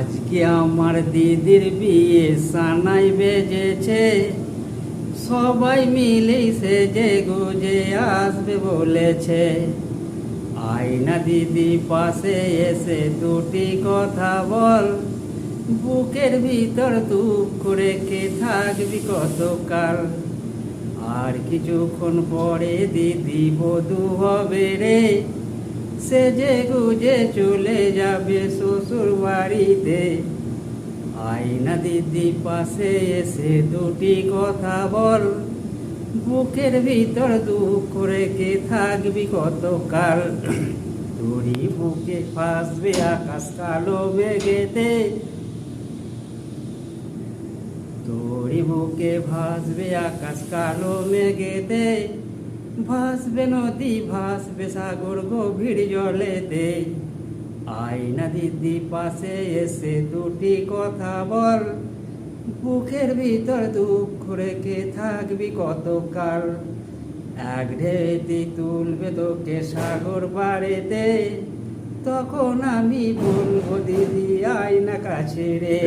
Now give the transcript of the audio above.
আজকে আমার দিদির বিয়ে সানাই বেজেছে, সবাই মিলে সেজে গুজে আসবে বলেছে। আয়না দিদি পাশে এসে দুটি কথা বল, বুকের ভিতর দুঃখ রেখে থাকবি কতকাল। আর কিছুক্ষণ পরে দিদি বধূ হবে রে, সেজে গুজে চলে যাবে শ্বশুর বাড়িতে। আয়না দিদি পাশে এসে দুটি কথা বল, বুকের ভিতর দুঃখ রেখে থাকবি কতকাল। তোরই বুকে ভাসবে আকাশ কালো মেঘেতে, তোরই বুকে ভাসবে আকাশ কালো মেঘেতে। ভাসবে নদী ভাসবে সাগর গভীর জলেতে। আয়না দিদি পাশে এসে দুটি কথা বল, বুকের ভিতর দুঃখ রেখে থাকবি কতকাল। এক ঢেউতে তুলবে তোকে সাগর পাড়েতে, তখন আমি বলবো দিদি আয়না কাছে রে।